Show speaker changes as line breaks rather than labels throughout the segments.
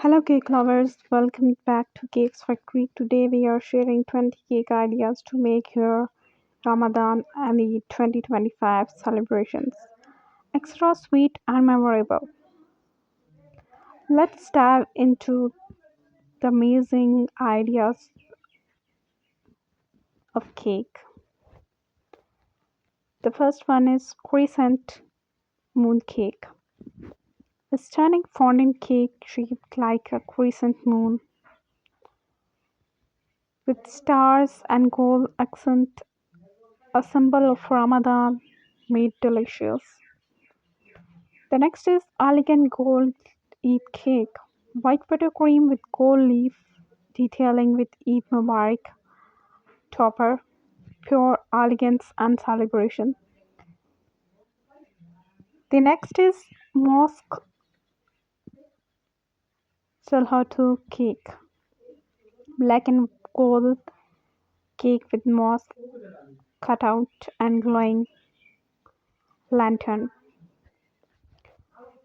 Hello, cake lovers. Welcome back to Cakes Factory. Today, we are sharing 20 cake ideas to make your Ramadan and Eid 2025 celebrations extra sweet and memorable. Let's dive into the amazing ideas of cake. The first one is crescent moon cake. A stunning fondant cake shaped like a crescent moon with stars and gold accent, a symbol of Ramadan made delicious. The next is elegant gold Eid cake. White buttercream with gold leaf detailing with Eid mubarak topper. Pure elegance and celebration. The next is mosque silhouette cake. Black and gold cake with mosque cutout and glowing lantern.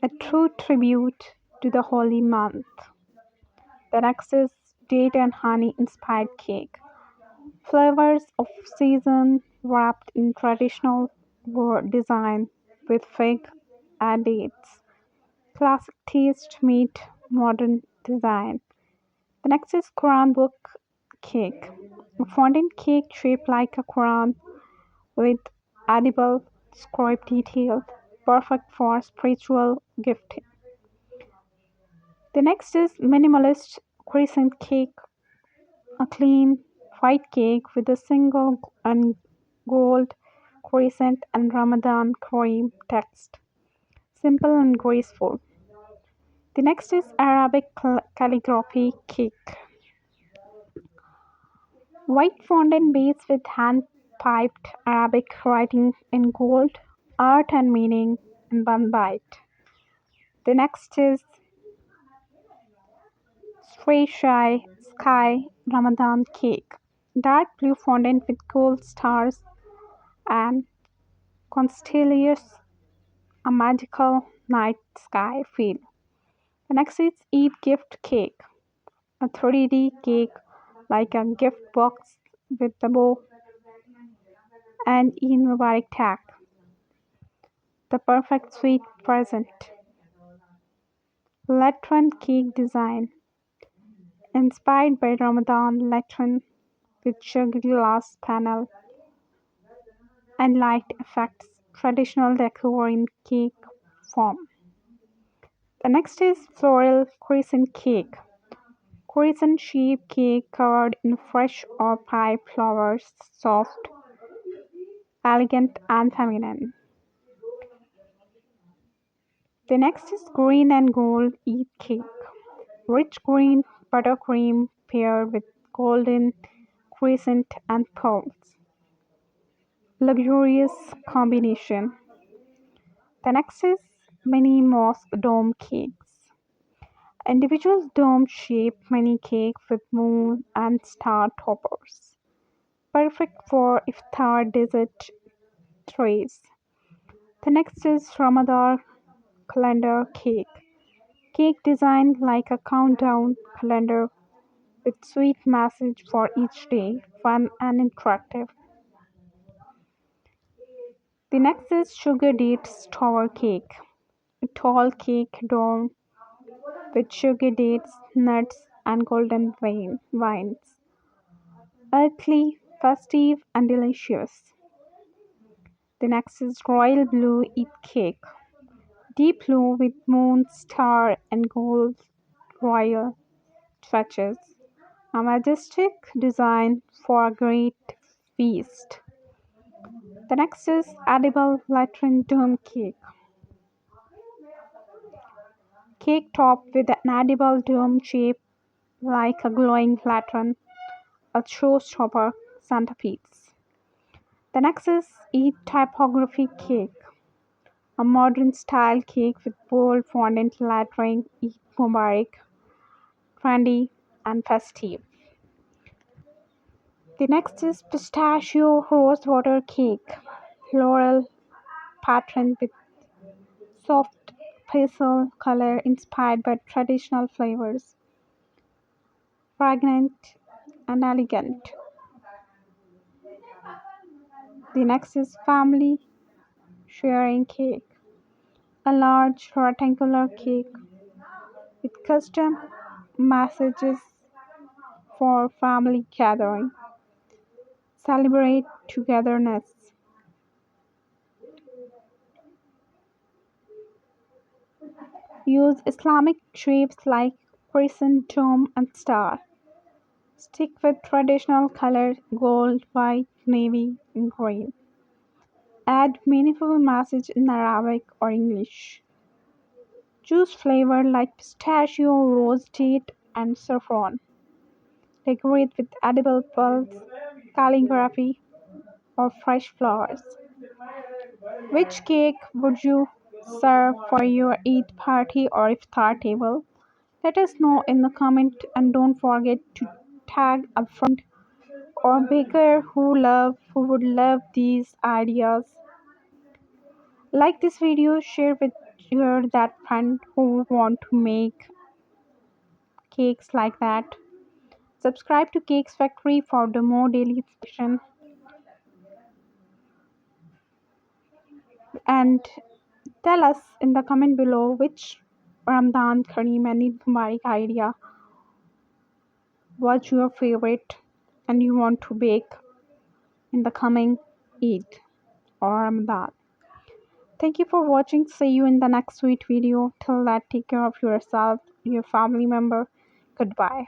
A true tribute to the holy month. The next is date and honey inspired cake. Flavors of season wrapped in traditional design with fig and dates. Classic taste meet modern design. The next is Quran book cake. A fondant cake shaped like a Quran with edible scribe detail, perfect for spiritual gifting. The next is minimalist crescent cake, a clean white cake with a single and gold crescent and Ramadan cream text. Simple and graceful. The next is Arabic calligraphy cake. White fondant base with hand piped Arabic writing in gold, art and meaning in one bite. The next is Stray Sky Ramadan cake. Dark blue fondant with gold stars and constellations, a magical night sky feel. The next is Eid gift cake, a 3D cake like a gift box with the bow and Eid Mubarak tag, the perfect sweet present. Latran cake design, inspired by Ramadan latran with sugar glass panel and light effects, traditional decor in cake form. The next is floral crescent cake. Crescent shaped cake covered in fresh or pie flowers, soft, elegant, and feminine. The next is green and gold Eid cake. Rich green buttercream paired with golden crescent and pearls. Luxurious combination. The next is mini mosque dome cakes. Individual dome shaped mini cake with moon and star toppers. Perfect for iftar dessert trays. The next is Ramadan calendar cake. Cake designed like a countdown calendar with sweet message for each day, fun and interactive. The next is sugar dates tower cake. A tall cake dome with sugar dates, nuts, and golden vines. Earthly, festive, and delicious. The next is royal blue Eid cake. Deep blue with moon, star, and gold royal touches. A majestic design for a great feast. The next is edible latrine dome cake. Cake topped with an edible dome shape like a glowing lantern, a showstopper centerpiece. The next is Eid typography cake, a modern style cake with bold fondant lettering, Eid Mubarak, trendy and festive. The next is pistachio rosewater cake, floral pattern with soft pastel color inspired by traditional flavors, fragrant and elegant. The next is family sharing cake, a large rectangular cake with custom messages for family gathering. Celebrate togetherness. Use Islamic shapes like crescent, dome, and star. Stick with traditional colors gold, white, navy, and green. Add meaningful message in Arabic or English. Choose flavor like pistachio, rose date, and saffron. Decorate with edible pearls, calligraphy, or fresh flowers. Which cake would you serve for your Eid party or iftar table? Let us know in the comment and don't forget to tag a friend or baker who would love these ideas. Like this video, share with your that friend who want to make cakes like that. Subscribe to Cakes Factory for the more daily inspiration and tell us in the comment below which Ramadan Kareem and Eid Mubarak idea was your favorite and you want to bake in the coming Eid or Ramadan. Thank you for watching. See you in the next sweet video. Till that, take care of yourself, your family member. Goodbye.